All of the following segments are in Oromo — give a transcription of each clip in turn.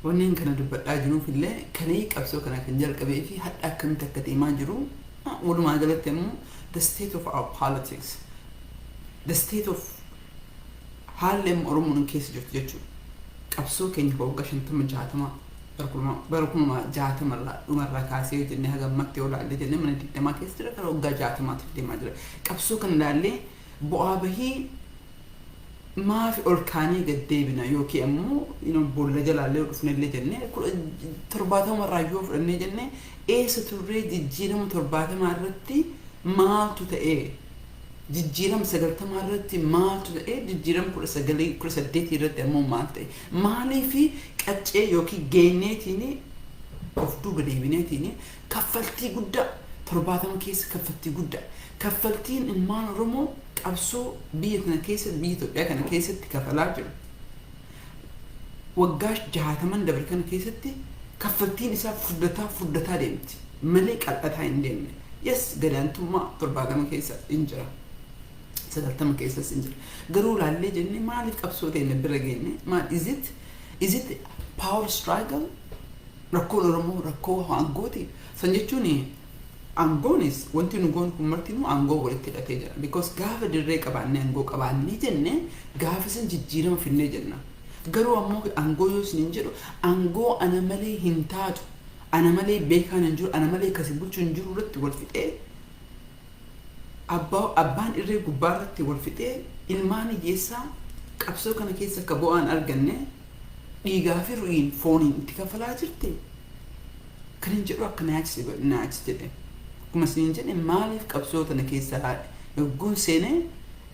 Wanni kana dubbadhaa jiruuf illee kanii qabsoo kana kan jalqabee fi hadha akkamitti akka deemaa jiru walumaa galatti immoo the state of our politics, the state of haalli Oromoon keessa jirtu jechuudha. Qabsoo keenya waggaa 50 bara 60 dhumarraa kaasee jennee haga ammatti olaallee jennee mana 20 keessa jira gara waggaa 60 deemaa jira. Qabsoo kana ilaallee bu'aa bahii maafi ol kaanii gad deebina yookiin ammoo boolla jalaallee dhufnellee jennee 70 irraa yoo fudhannee jennee eessa turree jijjiirama 70 irratti maaltu ta'ee jijjiirama 90 irratti maaltu ta'ee jijjiirama 18 irratti ammoo maal ta'e maaliifi qaccee yookiin geenneetiin of duuba deebineetiin kaffaltii guddaa 70 keessa kaffaltii guddaa kaffaltiin ilmaan Oromoo qabsoo biyya kana keessatti biyya Itoophiyaa kana keessatti kafalaa jiru waggaa 60 dabre kana keessatti kaffaltiin isaa furdataa deemti malee qal'ataa hin deemne. Yes, gadaantummaa 70 keessa injira 90 keessas injira garuu laallee jennee maaliif qabsoo keenya bira geenye maal is it power struggle rakkoo Oromoo rakkoo aangooti san jechuun angoonis wanti nu goon kun martinu angoo walitti hidhatee jira because gaafa dirree qabaannee angoo qabaannee jennee gaafa san jijjiirama finnee jenna garuu ammoo angoo yoo isin jedhu angoo ana malee hin taatu ana malee beekaan hin jiru ana malee kasi bulchuu hin jiru irratti wal fixee abbaan irree gubbaa irratti wal fixee ilmaan hiyyeessaa qabsoo kana keessa akka bu'aan arganne dhiigaa fi ru'iin fooniin itti kafalaa jirti kan hin jedhu akka naachise jedhe kuma isin jedhe maaliif qabsoo kana keessa yogguun seenee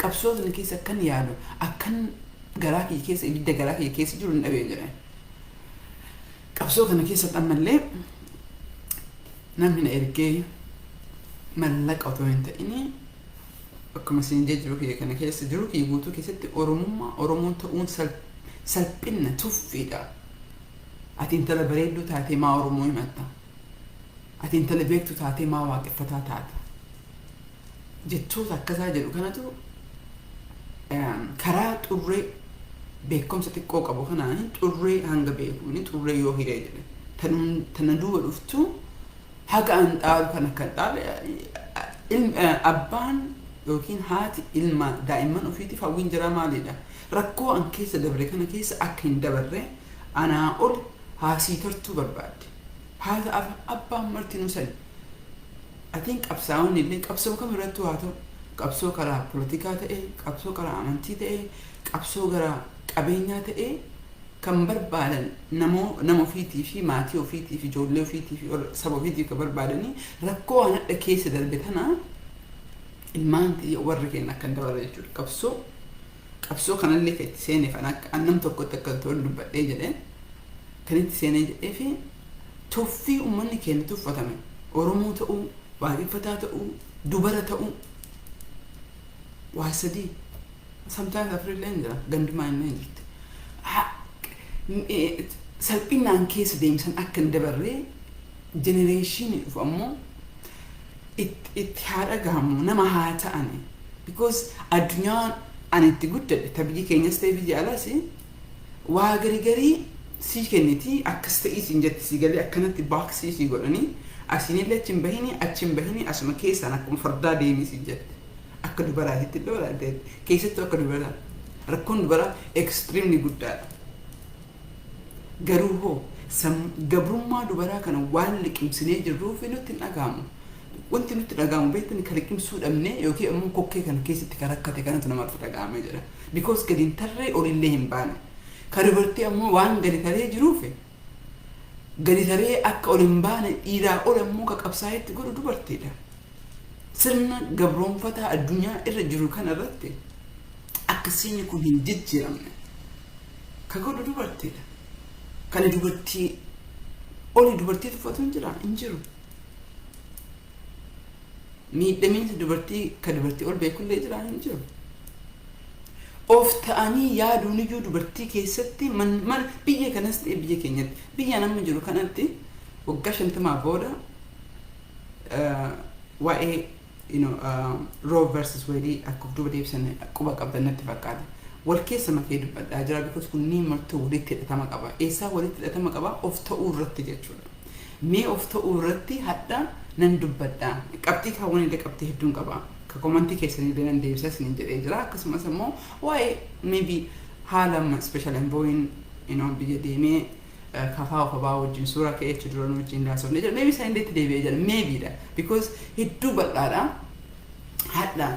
qabsoo kana keessa akkan yaadu akkan garaa kiyya keessa ibidda garaa kiyya keessa jiru hin dhabee jedhe qabsoo kana keessa ammallee namni na ergee mallaqa otoo hin ta'in akkuma isin jiru kiyya kana keessa jiru kiyya guutuu keessatti Oromoon ta'uun salphina tuffiidha. Ati intala bareedduu taatee maa Oromoo himatta? Ati intala beektu taatee maa waaqeffataa taata? Jechoota akkasaa jedhu kanatu karaa xurree beekumsa xiqqoo qabu kanaan xurree hanga beekuuni xurree yoo hiree jedhe tana duuba dhuftu haga an dhaalu kan akka dhaale abbaan yookiin haati ilma daa'imman ofiitiif hawwiin jira maalidha rakkoo an keessa dabre kana keessa akka hin dabarre anaa ol haasii tartuu barbaadde haata abbaan martinuu sani atiin qabsaa'onni illee qabsoo kam irratti haa ta'u qabsoo karaa politikaa ta'e qabsoo karaa amantii ta'e qabsoo karaa qabeenyaa ta'e kan barbaadan nama ofiitii fi maatii ofiitii fi ijoollee ofiitii fi saba ofiitii kan barbaadanii rakkoo an hadha keessa darbe tana ilmaan warri keenya akka hin dabarre jechuudha qabsoo kanallee kan itti seeneef annam tokkotti akka ta'u dubbadhee jedhee kan itti seenee jedhee fi tuffii uummanni keenya tuffatame Oromoo ta'uu waaqeffataa ta'uu dubara ta'uu waa sadii sometimes afrillee hin jira gandumaa hin jirti salphinaan keessa deemsan akka hin dabarree generation dhufu ammoo itti haa dhagahamu nama haa ta'ani because addunyaan ani itti guddadhe ta biyyi keenyas ta'e biyya alaas waa garii sii kenniti akkas ta'ii siin jetti sii galee akkanatti baaksii sii godhanii asinillee achi hin bahini asuma keessaan akkuma fardaa deemii sii jetti akka dubaraatitti illee walaadde keessattuu akka dubaraa rakkoon dubaraa extremely guddaadha garuu hoo gabrummaa dubaraa kana waan liqimsinee jirruuf nutti hin dhagahamu wanti nutti dhagahamu beektan kan liqimsuu dhabnee yookiin ammoo kokkee kana keessatti kan rakkate kanatu namaatti dhagahame jedha because gadi hin tarree olillee hin baane kan dubartii ammoo waan gadi taree jiruuf gadi taree akka ol hin baane dhiiraa ol ammoo ka qabsaa'etti godhu dubartiidha sirna gabroonfataa addunyaa irra jiru kana irratti akkasiin kun hin jijjiiramne ka godhu dubartiidha kana dubartii oli dubartii tuffatu hin jiru miidhamiinsa dubartii ka dubartii ol beekullee jira hin jiru of ta'anii yaaduun iyyuu dubartii keessatti man biyya kanas ta'e biyya keenyatti biyya nama jiru kanatti waggaa 50 booda waa'ee Roe versus Wade akka duuba deebisanii quba qabdan natti fakkaata wal keessa makee dubbadhaa jira because kunniin martuu walitti hidhatama qaba. Eessaa walitti hidhatama qaba? Of ta'uu irratti jechuudha. Mee of ta'uu irratti hadha nan dubbadhaa. Qabxii kaawwan illee qabxii hedduun qaba. Ka komantii keessanii illee nan deebisa isiniin jedhee jira. Akkasumas immoo waa'ee maybe haala special envoyin biyya deemee kafaa of abaa wajjin suuraa ka'ee achi duraan wajjin laasofne jira. Maybe isaan illee itti deebi'ee jira. Maybe dha. Because hedduu bal'aadha. Hadha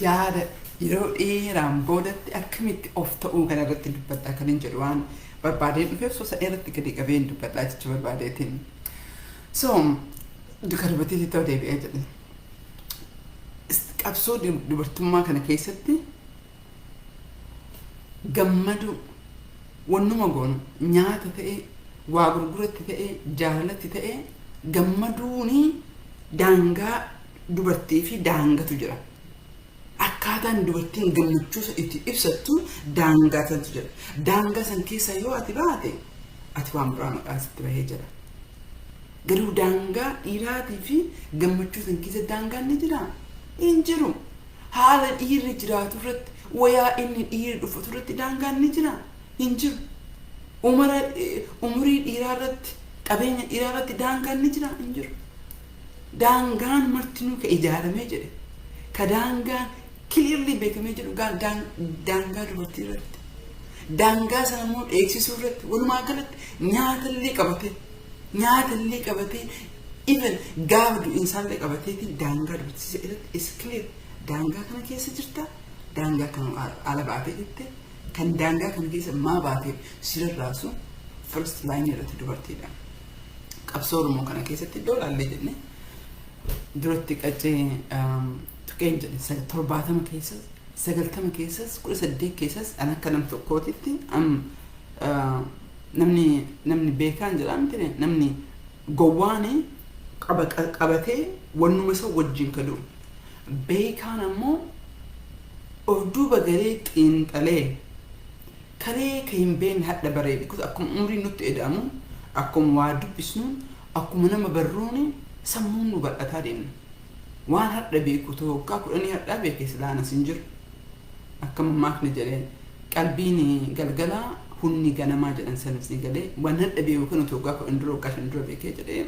yaada yeroo dheeraan boodatti akkamitti of ta'uu kana irratti dubbadhaa kan hin jedhu waan barbaadeen dhufeef sosa irratti gadi qabeen dubbadhaa jechuu barbaadeetiin. So duka dubartiitti ta'uu deebi'ee jedhe. Qabsoo dubartummaa kana keessatti gammadu wannuma goonu nyaata ta'ee waa gurguratti ta'ee jaalalatti ta'ee gammaduuni daangaa dubartii fi daangatu jira. Akkaataan dubartiin gammachuusa itti ibsattu daangaa santu jira. Daangaa san keessa yoo ati baate ati waan biraa maqaan sitti bahee jira. Garuu daangaa dhiiraatii fi gammachuu san keessa daangaan ni jira. Hin jiru. Haala dhiirri jiraatu irratti wayaa inni dhiirri dhufatu irratti daangaan ni jira. Hin jiru. Umurii dhiiraa irratti qabeenya dhiiraa irratti daangaan ni jira. Hin jiru. Daangaan martinuu ka ijaaramee jedhe. Ka daangaan clearly beekamee jedhu daangaa dubartii irratti. Daangaa sana immoo dheeksisuu irratti walumaa galatti nyaatallee qabatee even gaafa du'iinsaallee qabateetiin daangaa dubartii irratti is clear. Daangaa kana keessa jirta. Daangaa kana ala baatee jirte. Kan daangaa kana keessa maa baateef sirraasu first line irratti dubartiidha. Qabsoo Oromoo kana keessatti iddoo laallee jenne duratti qaccee tuqeen jedhe 70 keessas 90 keessas 18 keessas an akka nam tokkootitti namni beekaan jedhamti namni gowwaani qabatee wannuma isa wajjin kadu beekaan ammoo of duuba galee xiinxalee karee ka hin beekne hadha baree because akkuma umriin nutti eda'amu akkuma waa dubbisnu akkuma nama barruuni sammuun nu bal'ataa deemna. Waan hadha beeku tokko kudhanii hadha beekee silaana sin jiru. Akkuma maakni jedhee qalbiin galgalaa hunni ganamaa jedhan sanis ni galee waan hadha beeku kan tokko kudhan dura waggaa 5 dura beekee jedhee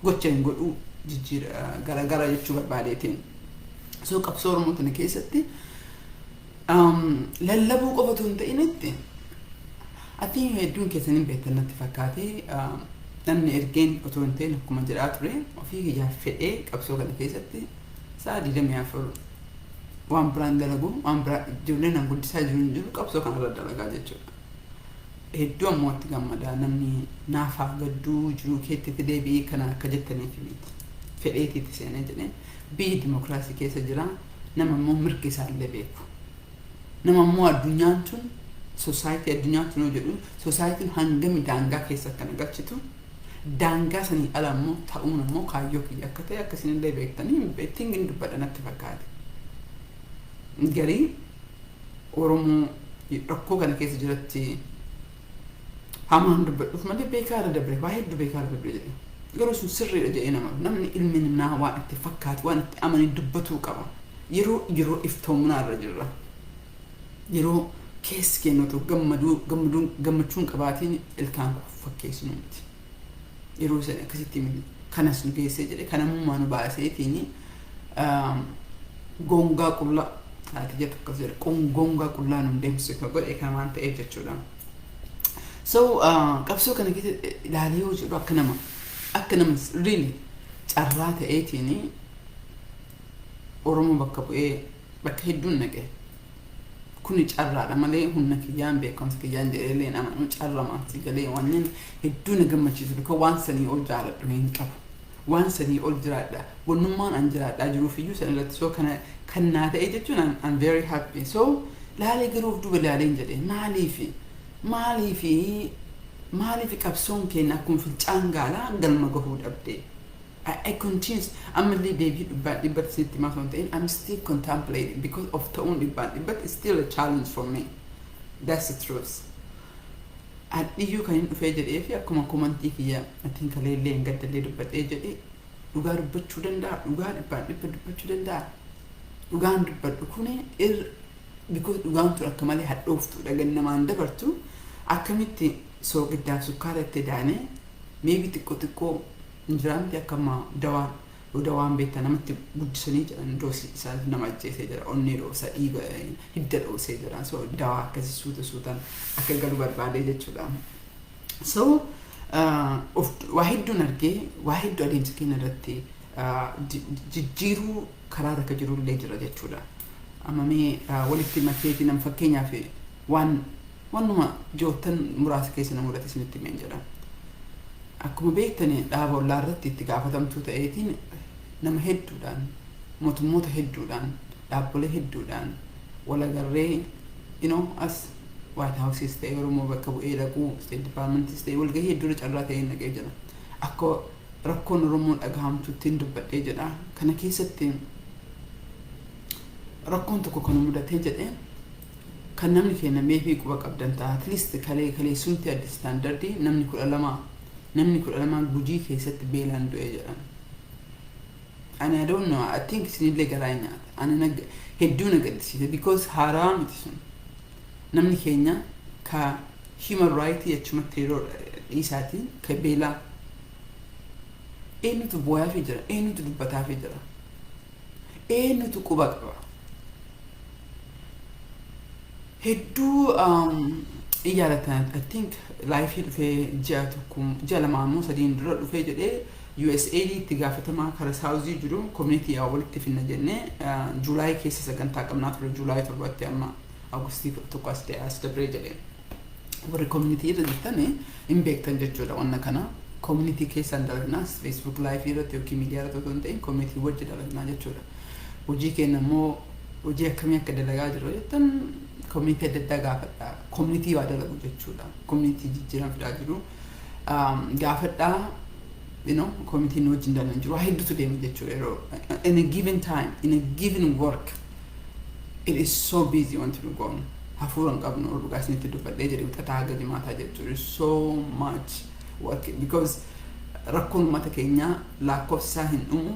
gocha hin godhu jijjiira garagara jechuu barbaadeetiin. So qabsoo Oromoo kana keessatti lallabuu qofatu hin ta'initti ati hedduun keessaniin beektan natti fakkaatee namni ergeen otoo hin ta'in akkuma jedhaa ture ofii kiyyaa fedhee qabsoo kana keessatti sa'a 24 waan biraan dalagu waan biraa ijoolleen an guddisaa jiru qabsoo kana irra dalagaa jechuudha. Hedduu ammoo itti gammadaa namni naafaa gadduu jiru keetti deebi'ee kana akka jettaniif miti fedheetiitti seenee jedhee biyyi dimokiraasii keessa jira nama immoo mirga isaallee beeku. Nama immoo addunyaan tun society addunyaan tun jedhu society hangami daangaa keessa kana galchitu daangaa sanii ala immoo ta'uun immoo kaayyoo kiyya akka ta'e akkasiin illee beektanii beektiin gin dubbadha natti fakkaate. Garii Oromoo rakkoo kana keessa jiratti hamaan dubbadhuuf malee beekaara dabre waa hedduu beekaara dabre jedhe. Garuu sun sirriidha jedhee namni ilmi namaa waan itti fakkaatu waan itti amanii dubbatuu qaba. Yeroo iftoominaa irra jirra. Yeroo keessi kennutu gammachuun qabaatiin ilkaan fakkeessinu miti. Yeroo sana akkasitti kanas nu geessee jedhe kanamummaa nu baaseetiin gongaa qullaa taate jettu akkas jedhe gongaa qullaa nu deemsisu kan godhe kan waan ta'eef jechuudha. So qabsoo kana keessatti ilaalee yoo jedhu akka nama really carraa ta'eetiin Oromoo bakka bu'ee bakka hedduun naqee. Kuni carraadha malee humna kiyyaan beekamsa kiyyaan jedhee nama carramaatti galee wanneen hedduu na gammachiisu bika waan sanii ol jaaladhu hin qabu. Waan sanii ol jiraadha. Wannummaan an jiraadhaa jiruuf iyyuu san irratti soo kan naa ta'e jechuun I'm very happy. So laalee garuuf duuba laaleen jedhee maaliif qabsoon keenya akkuma fincaan gaalaa galma gahuu dhabdee. I continue. I'm a little bit but I'm still contemplating because of the only but it's still a challenge for me. That's the truth. And you can fade it if you come here. I think a little and get a little bit aged. You got to put you than that. You got it, but you than that. You got but Kune is because dhugaan tun akka malee hadhooftuudha gannamaan dabartu akkamitti soogiddaaf sukkaara itti daane maybe xiqqoo injiraamti akkama dawaan beektaa namatti guddisanii jedhan doosi isaa nama ajjeesee jira onnee dhoosa dhiiga hidda dhoosee jira so dawaa akkasii suutaan akka galu barbaadee jechuudha so waa hedduun argee waa hedduu adeemsa keenya irratti jijjiiruu karaa akka jiru illee jira jechuudha amma mee walitti makeetii nam fakkeenyaaf wannuma joottan muraasa keessa nama mudate isinitti himeen jedha akkuma beektanii dhaaba ollaa irratti itti gaafatamtuu ta'eetiin nama hedduudhaan mootummoota hedduudhaan dhaabbilee hedduudhaan walagarree as White House ta'e Oromoo bakka bu'ee dhaquu State Department ta'e walgahii hedduudha carraa ta'ee naqee jira akka rakkoon Oromoo dhagahamtuutti hin dubbadhee jedha kana keessatti rakkoon tokko kan mudatee jedhee kan namni keenya meefii quba qabdan ta'a at least kalee sunti addi standardii namni 12 gujii keessatti beelaan du'ee jedhan ani I don't know I think sinillee garaa nyaata ani hedduu nagadisiise because haaraa miti sun namni keenya ka human right achumatti yeroo dhiisaatiin ka beelaa eenyutu boo'aafii jira eenyutu dubbataafii jira eenyutu quba qaba hedduu iyyaalatan I think laayifii dhufee ji'a lamaa ammoo sadiin dura dhufee jedhee USAID itti gaafatamaa kara saawuzii jiru community yaa walitti finna jennee Juulaay keessa sagantaa qabnaa ture Juulaay 7tti amma Augustii tokko as dabree jedhee warri community irra jirtanii hin beektan jechuudha wanna kana community keessaan dalagnaas Facebook live irratti yookiin miidiyaa irratti otoo hin ta'in community wajji dalagnaa jechuudha hojii keenya immoo hojii akkamii akka dalagaa jiru jettan community adda addaa gaafadhaa community waa dalagu jechuudha community jijjiiran fidaa jiru gaafadhaa community wajjin dalagan jiru waa hedduutu deemu jechuudha yeroo in a given time in a given work it is so busy want to go on hafuuran qabnu dhugaasnitti dubbadhee jedhe xataa gadi maataa jechuudha so much work because rakkoon uummata keenyaa lakkoofsaa hin dhumu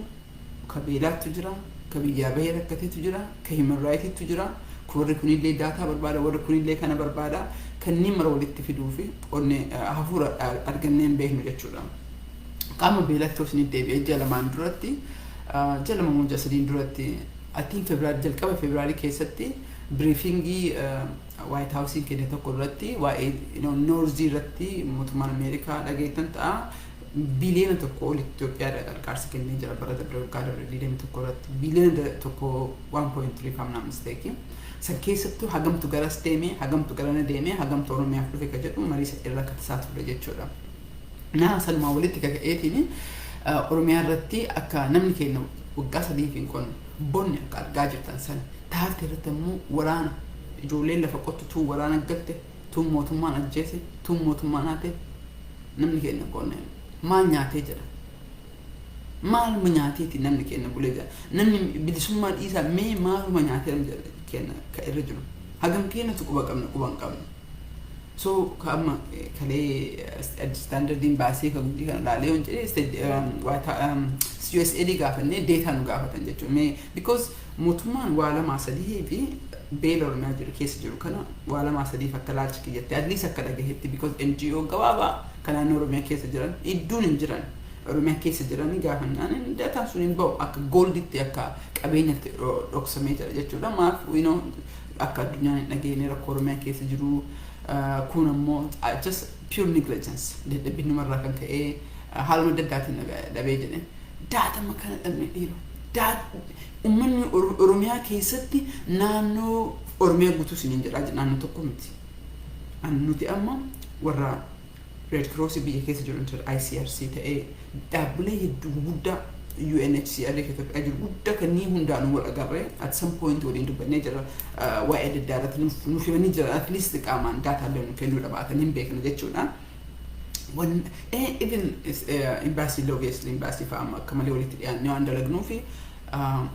ka beelaattu jira ka biyyaa bahee rakkateetu jira ka human rightittu jira warri kunillee daataa barbaada warri kunillee kana barbaada kanneen mara walitti fiduu fi onne hafuura arganneen beeknu jechuudha qaama beelatti osoo inni deebi'ee ji'a lamaan duratti ji'a lama moo ji'a sadiin duratti I think jalqaba Februaarii keessatti briefingii White House kenne tokko irratti waa'ee North irratti mootummaan Ameerikaa dhageettan ta'a biliyoona tokko ol Itoophiyaa gargaarsa kennee jira bara darbe waggaa darbe tokko irratti biliyoona tokko 1.3 famna mistake san keessattuu hagamtu garas deemee hagamtu garana deemee hagamtu Oromiyaaf dhufe ka jedhu marii irra katasaa ture jechuudha naa salumaa walitti kaka'eetiin Oromiyaa irratti akka namni keenya waggaa sadiif hin qonne bonni akka argaa jirtan san taate irratti immoo waraana ijoolleen lafa qottu waraana galte tuun mootummaan ajjeese tuun mootummaan haate namni keenya qonne maal nyaatee jira maaluma nyaateeti namni keenya bulee jira namni bilisummaa dhiisaa mee maaluma nyaatee keenya ka irra jiru hagam keenyatu quba qabna so kama kalee standardiin baasee ka guddi kan laalee on jedhee USAID gaafannee deetaa nu gaafatan jechuudha because mootummaan waa lamaa sadii fi beela Oromiyaa jiru keessa jiru kana waa lamaa sadii akka laalchi kiyyatte at least akka dhagahetti because NGO gabaabaa kanaan Oromiyaa keessa jiran idduun hin jiran Oromiyaa keessa jiran gaafannaan daataan sun hin ba'u akka golditti akka qabeenyatti dhoksamee jira jechuudha maaf akka addunyaan hin dhageenye rakkoo Oromiyaa keessa jiru kun ammoo just pure negligence dadhabbinumarraa kan ka'ee haaluma adda addaatiin dhabee jedhe daata makana dhabne dhiiroo ummanni Oromiyaa keessatti naannoo Oromiyaa guutuu siniin jedhaa naannoo tokko miti nuti amma warra Red Cross biyya keessa jiru ICRC ta'ee dhaabbilee hedduu guddaa UNHCR keessatti jiru guddaa kanneen hundaanuu wal agarree at some point waliin dubbannee jira waa'ee adda addaa irratti nuuf himanii jira at least qaamaan daataa illee nuuf kennuu dhabaatan hin beekna jechuudha. Even embassy obviously embassy faama akka malee walitti dhiyaannee waan dalagnuu fi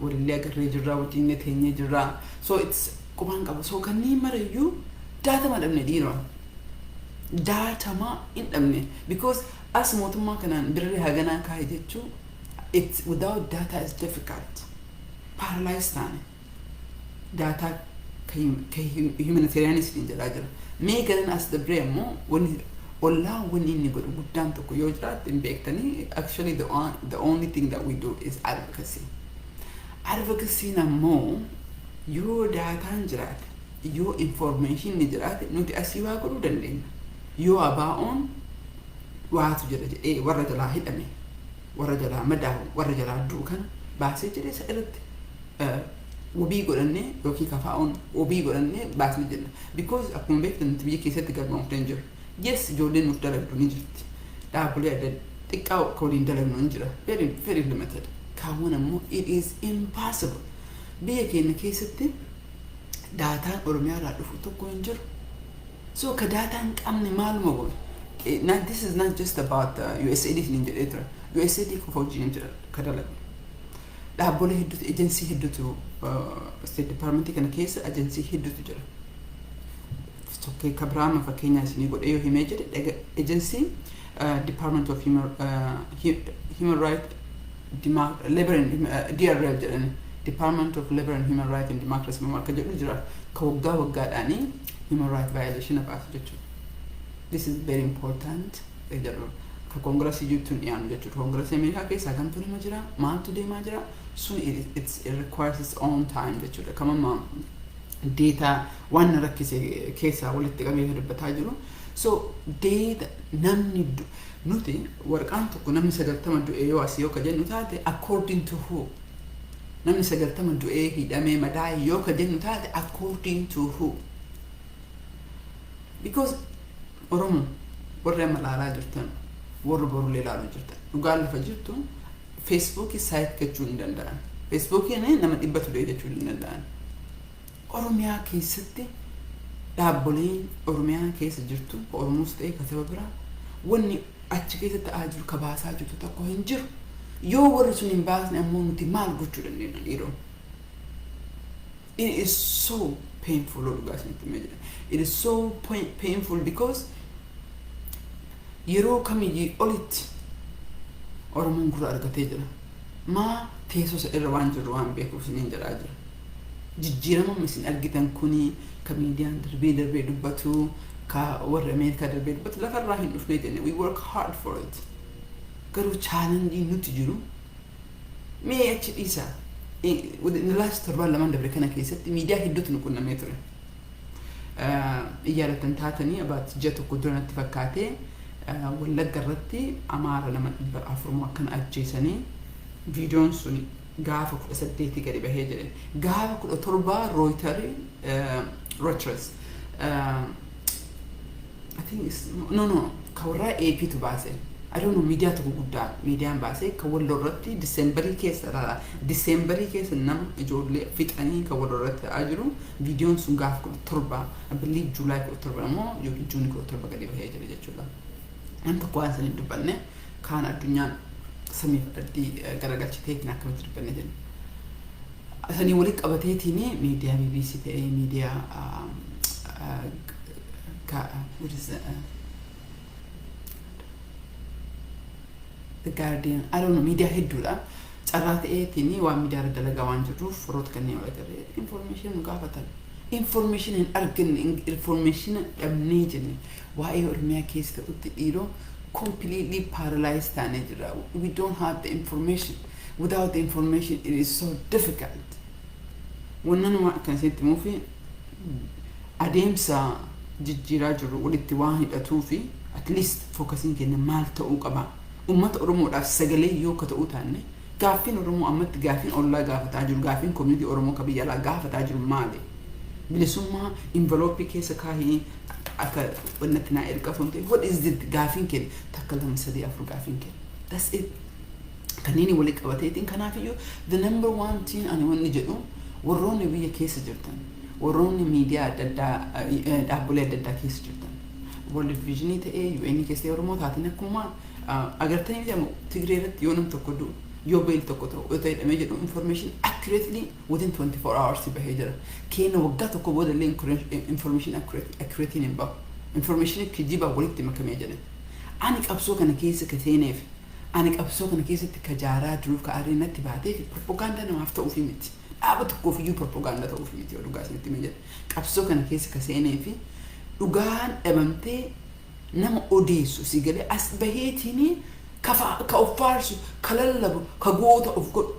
walillee agarree jirraa wajjin teenyee jirraa so it's qubaan qaba so kanneen marayyuu daatama dhabne dhiiroo daatama hin dhabne because as mootummaa kanaan birrii haganaa kaa'e jechuu it's without data is difficult paralyzed taane data humanitarianis din jedhaa jira. Mee garan as dabree ammoo wanni inni godhu guddaan tokko yoo jiraate hin beektanii actually the only thing that we do is advocacy. Advocacy ammoo yoo daataan jiraate yoo information ni jiraate nuti asii waa godhuu dandeenya. Yoo abaa'oon waatu jira jedhee warra jalaa hidhame warra jalaa madaawu warra jalaa duukan baasee jedhee isa irratti wabii godhannee yookiin kafaa'oon wabii godhannee baasnee jenna. Because akkuma beektan biyya keessatti galmaa'uuf jiru. Yes, ijoolleen nuuf dalagdu ni jirti. Dhaabbilee adda xiqqaa akka waliin dalagnu ni jira. Very limited. Kaawwan ammoo it is impossible. Biyya keenya keessatti daataan Oromiyaa irraa dhufu tokko hin jiru. So ka daataan qabne maaluma godhu. Now this is not just about USAID hin jedhee tura. USAID qofa wajjin jira ka dalagnu. Dhaabbilee hedduutu agency hedduutu State Department kana keessa agency hedduutu jira. Okay, Kabrama for Kenya is new good agency, Department of Human Rights, Labor and DRL, Department of Labor and Human Rights and Democracy. Human rights violation of Africa. This is very important. Congress Congress America case I come to Majra, man today Majra, soon it requires its own time that you come on data one rakkise keessa walitti qabee hirbataa jiru. So data namni nuti warqaan tokko namni 90 du'ee yoo asii yoo ka jennu taate according to who? Namni 90 du'ee hidhamee madaa'e yoo ka jennu taate according to who? Because Oromo warra malaalaa jirtan warra borulee ilaaluu jirtan dhugaan lafa jirtu Facebook site jechuu hin danda'an. Facebook nama 100 du'ee jechuu hin danda'an. Oromiyaa keessatti dhaabbileen Oromiyaa keessa jirtu Oromoos ta'ee kataba biraa wanni achi keessatti ta'aa jiru ka baasaa jirtu tokko hin jiru. Yoo warri sun hin baasne ammoo nuti maal gochuu dandeenya dhiiroo? It is so painful it is so painful because yeroo kamiyyuu olitti Oromoon gurra argatee jira. Maa teessoo isa irra waan jiru waan beekuuf isiniin jedhaa jira. Jijjiirama misin argitan kuni ka miidiyaan darbee dubbatu ka warra Ameerikaa darbee dubbatu lafarraa hin dhufnee jenne. We work hard for it. Garuu challenge nuti jiru mee achi dhiisaa. Within the last torban lamaan dabre kana keessatti miidiyaa hedduutu nu qunnamee ture. Iyyaalatan taatanii about ji'a tokko dura natti fakkaatee Wallagga irratti Amaara nama 4 akkan ajjeesanii viidiyoon suni gaafa 18 gadi bahee jedhe. Gaafa 17 Reuters I think it's no kawarraa AP tu baase. I don't know media to guddaa meediyaan baase ka Walloo irratti Decemberii keessa nama ijoollee fixanii ka Walloo irratti ajiru viidiyoon sun gaafa 17 I believe July 17 ammoo yookiin June 17 gadi bahee jedhe jechuudha. An tokko waan san hin dubbanne kaan addunyaan samiif addii garagalchitee kan akkamitti dubbanne jenna. Sanii walitti qabateetiin miidiyaa BBC ta'ee miidiyaa what is The Guardian, I don't know, media hedduudha. Carraa ta'eetiin waan miidiyaa irra dalagaa waan jiruuf firoota kanneen wal agarree information nu gaafatan. Information hin arganne information dhabnee jenne waa'ee Oromiyaa keessa ta'utti dhiiroo completely paralyzed taanee jira. We don't have the information. Without the information it is so difficult. Wannan waan kan seetti muufi adeemsa jijjiiraa jiru walitti waan hidhatuu fi at least focusing keenya maal ta'uu qaba. Ummata Oromoodhaaf sagalee yoo ka ta'uu taanne gaaffiin Oromoo ammatti gaaffiin ollaa gaafataa jiru gaaffiin community Oromoo ka biyya alaa gaafataa jiru maali? Bilisummaa envelope keessa kaahii akka wannatti naa erga fonte what is the gaaffiin keenya takka 2-3-4 gaaffiin keenya. That's it. Kanneen walitti qabateetiin kanaafiyyuu the number one thing ani wanni jedhu warroonni biyya keessa jirtan warroonni miidiyaa adda addaa dhaabbilee adda addaa keessa jirtan World Vision ta'ee UN keessa Oromoo taatiin akkuma agartanii jedhamu Tigree irratti yoo nam tokko du'u yoo beel tokko ta'u yoo ta'e dhamee jedhu information accurately within 24 hours bahee jira. Keenya waggaa tokko boodallee information accurate hin bahu. Information kijiba walitti makamee jedhe. Ani qabsoo kana keessa ka seeneef ani qabsoo kana keessatti ka jaaraa jiruuf ka aariinatti baatee propaganda namaaf ta'uufi miti. dhaaba tokkoof iyyuu propagaandaa ta'uuf miti dhugaa isinitti himee jedhe. Qabsoo kana keessa ka seenee fi dhugaan dhabamtee nama odeessu si galee as baheetiin ka of faarsu ka lallabu ka goota of godhu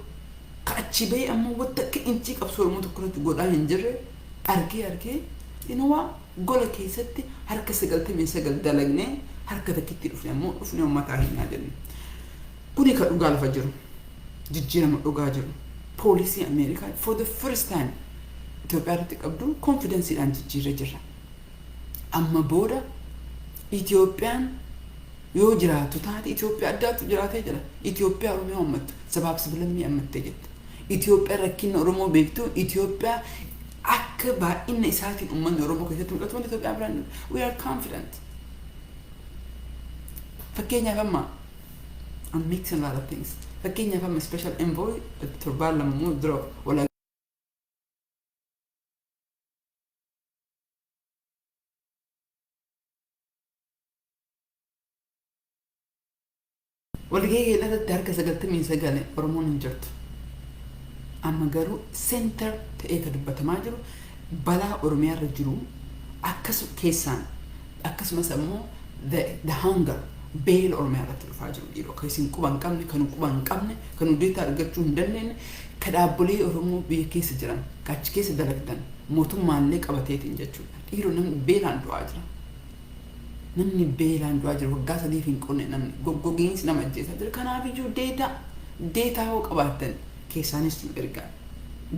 ka achi bahee ammoo wanta akka incii qabsoo Oromoo tokko irratti godhaa hin jirre argee inuma gola keessatti harka 99 dalagnee harka takkitti dhufne uummataa hinnaa jenne. Kuni ka dhugaa lafa jiru jijjiirama dhugaa jiru poolisii Ameerikaa for the first time Itoophiyaa irratti qabdu konfidensiidhaan jijjiirree jirra. Amma booda Itoophiyaan yoo jiraatu taate Itoophiyaa addaatu jiraatee jira. Itoophiyaa Oromoo uummattu sabaaf sablammii ammattee jette. Itoophiyaa rakkina Oromoo beektu Itoophiyaa akka baay'ina isaatiin uummanni Oromoo keessatti mul'atu wanti Itoophiyaa biraan we are confident. Fakkeenyaaf amma I'm mixing a lot of things. Fakkeenyaaf amma special envoy torbaan lamammoo dura wala walgahii irratti harka 99 Oromoon hin jirtu. Amma garuu center ta'ee ka dubbatamaa jiru balaa Oromiyaa irra jiru akkasumas ammoo the hunger beela Oromiyaa irratti dhufaa jiru dhiiroo kan isin quba hin qabne kan quba hin qabne kan hundeetaa argachuu hin dandeenye ka dhaabbilee Oromoo biyya keessa jiran ka achi keessa dalagdan mootummaallee qabateetiin jechuudha. Dhiiroo namni beelaan du'aa jira. Namni beelaan du'aa jira waggaa 3 hin qonne namni goggogiinsi nama ajjeesaa jira. Kanaaf iyyuu deetaa hoo qabaattan keessaanis nu ergaa.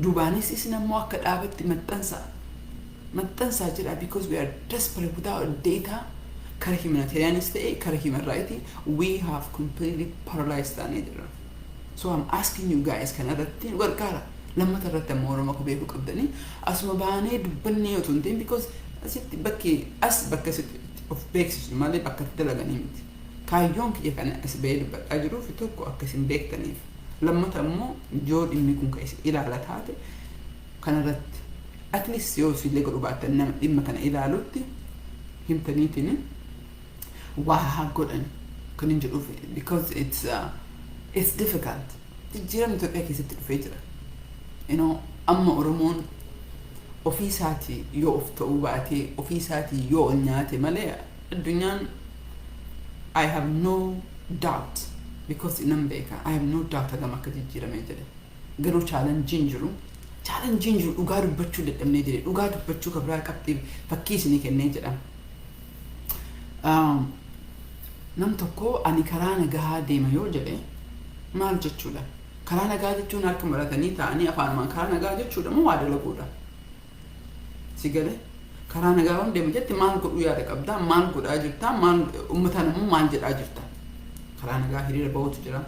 Dubaanis isin ammoo akka dhaabatti maxxansaa jira because we are desperate without data. Kara humanitarianis ta'e kara human rights we have completely paralyzed our nature. So I'm asking you guys kan irratti gargaara lammata irratti ammoo Oromoo akka beekuu qabdanii asuma baanee dubbannee yoo tunteen because asitti bakka of beeksisnu malee bakka dalaganii miti. Kaayyoon kiyya kana as bahee dubbadhaa jiruuf tokko akka isin beektaniif lammata ammoo yoo dhimmi kun ka isin ilaala taate kanarratti at least yoo isin godhu baattan nama dhimma kana ilaalutti himtaniitiin waa haa godhan kan hin jedhuuf because it's difficult. Jijjiiramni Itoophiyaa keessatti dhufee jira. Amma Oromoon ofii isaatii yoo of ta'uu baatee ofii isaatii yoo ol nyaate malee addunyaan I have no doubt because nan beeka I have no doubt hagam akka jijjiiramee jedhe. Garuu chaalenjiin jiru dhugaa dubbachuu dadhabnee jedhe dhugaa dubbachuu ka biraa qabxii fakkii isinii kennee jedhama. Nam tokko ani karaa nagaa deema yoo jedhe maal jechuudha? Karaa nagaa jechuun harka maratanii ta'anii afaanumaan karaa nagaa jechuudha moo waa dalaguudha? Si galee karaa nagaa waan deema jetti maal godhuu yaada qabdaa? Maal godhaa jirtaa? Maal uummataan ammoo maal jedhaa jirta? Karaa nagaa hiriira bahuutu jira.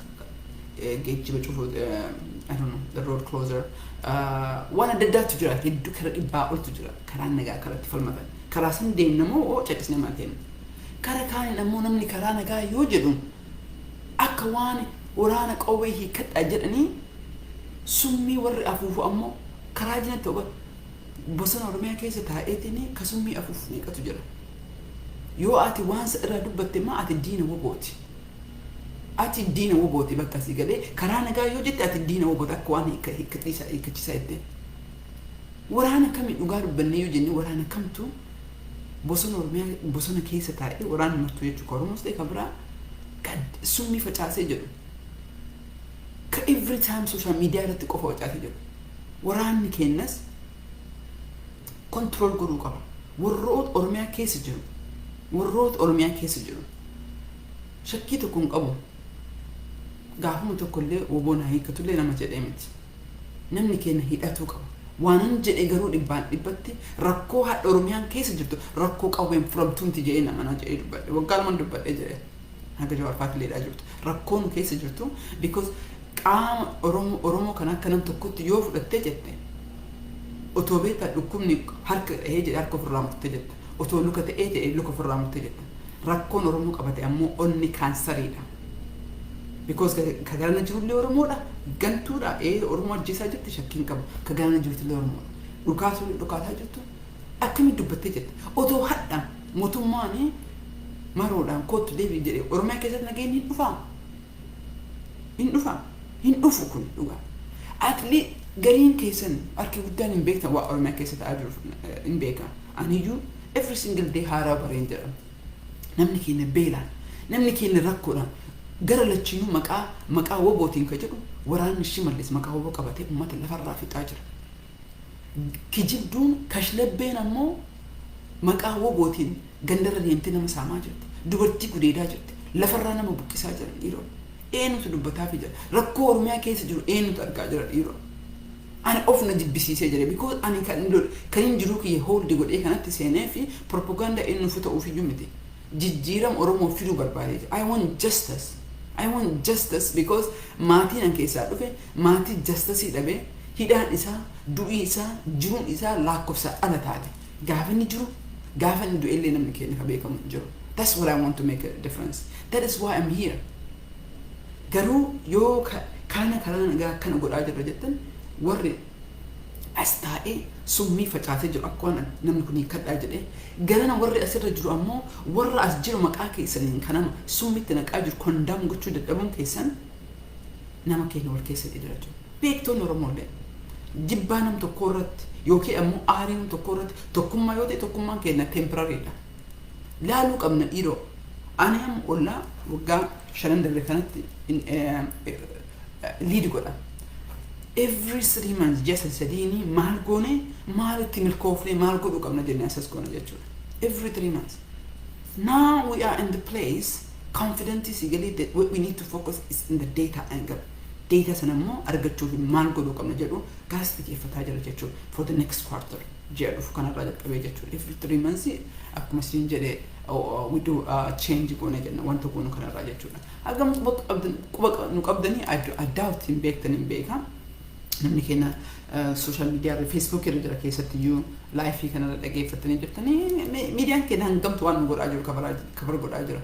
Geejjiba cufuu I don't know the road closer waan adda addaatu jira hedduu kara dhibbaa oltu jira karaa nagaa karatti falmatan karaa san deemnamoo caqisnee maal deemna? Kara kaaniin ammoo namni karaa nagaa yoo jedhu akka waan waraana qawwee hiikkadhaa jedhanii summii warri afuufu ammoo karaa jina ta'u bosona Oromiyaa keessa taa'eetiin ka summii afuufu meeqatu jira. Yoo ati waan isa irraa dubbatte maa ati diina wobooti. Ati diina wobooti bakka si galee karaa nagaa yoo jette ati diina wobooti akka waan hiikkachiisaa jettee. Waraana kamii dhugaa dubbannee yoo jenne waraana kamtu bosona Oromiyaa bosona keessa taa'ee waraana martuu jechuudha. Oromoos ta'e kan biraa summii facaasee jedhu. Ka every time social media irratti qofa facaasee jedhu. Waraanni kennas control godhuu qaba. Warroota Oromiyaa keessa jiru. Shakkii tokko hin qabu. Gaafuma tokkollee woboon hiikkatullee nama jedhee miti. Namni keenya hidhatuu qaba. Waanan jedhee garuu dhibbaan dhibbatti rakkoo haadha Oromiyaan keessa jirtu rakkoo qawween furamtuunti jedhee namanaa jedhee dubbadhe waggaa lamaan dubbadhee jedhee haga jawaarfaatileedhaa jirtu rakkoon keessa jirtu because qaama Oromoo kan akka nam tokkotti yoo fudhattee jette otoo beektaa dhukkubni harka dhahee jedhe harka ofirraa murtee jette otoo luka ta'ee jedhe luka ofirraa murtee jette rakkoon Oromoo qabate ammoo onni kaansariidha. Because kagarana jirullee Oromoodha gantuudha Oromoo ajjeesaa jirti shakkiin qabu kagarana jirullee Oromoodha dhukaasaa jirtu akkamitti dubbattee jette otoo hadha mootummaan maroodhaan kootu deebii jedhee Oromiyaa keessatti nageenyi hin dhufu kun dhugaa atli gariin keessan harki guddaan hin beektan waa Oromiyaa keessa ta'aa jiru hin beekan. Aniyyuu every single day haaraa bareen jedhama. Namni keenya beelaan, namni keenya rakkoodhaan gara lachinuu maqaa wobootiin ka jedhu waraanni Shimallis maqaa woboo qabatee uummata lafarraa fixaa jira. Kijibduun kashlabbeen ammoo maqaa wobootiin gandarra deemtee nama saamaa jirti. Dubartii gudeedaa jirti. Lafarraa nama buqqisaa jiran dhiiroo. Eenyutu dubbataa fi jira. Rakkoo Oromiyaa keessa jiru eenyutu argaa jira dhiiroo. Ani of na jibbisiisee jira because ani kan hin jiru kiyya hooldi godhee kanatti seenee fi propaganda eenyu futa ofiyyuu miti. Jijjiiram Oromoo fiduu barbaadee jira. I want justice. I want justice because maatiin an keessaa dhufe maatii justice dhabee hidhaan isaa, du'ii isaa, jiruun isaa lakkoofsa ala taate. Gaafa inni jiru, gaafa inni du'ellee namni keenya ka beekamu jiru. That's what I want to make a difference. That is why I'm here. Garuu yoo kana nagaa kana godhaa jirra jettan warri as taa'ee summii facaasee jiru akka waan namni kun hiikkadhaa jedhee garana warri asirra jiru ammoo warra as jiru maqaa keessaniin kanama summiitti naqaa jiru kondaam gochuu dadhabuun keessan nama keenya wal keessa dhidhira jiru. Beektoonni Oromoolee jibbaa nam tokko irratti yookiin ammoo aarii nam tokko irratti tokkummaa yoo ta'e tokkummaan keenya temporariidha. Laaluu qabna dhiiroo. Ani amma ollaa waggaa 5 darbe kanatti liidi godha. Every 3 months jasa sadiini maal goone maal itti milkoofne maal godhuu qabna jennee asas goona jechuudha. Every 3 months. Now we are in the place confidently sigalee that what we need to focus is in the data angle. Data sana immoo argachuuf maal godhuu qabna jedhu gaas xiyyeeffataa jira jechuudha for the next quarter. Jedhuuf kanarraa jalqabee jechuudha. Every 3 months akkuma siin jedhee we do change goone jenna wanta goonu kanarraa jechuudha. Hagam quba nu qabdanii addaawutti hin beektan hin beekaa. Namni keenya social media Facebook irra jira keessatti iyyuu live kanarra dhageeffatanii jirtanii miidiyaan keenya hangamtu waan nu godhaa jiru kabara godhaa jira.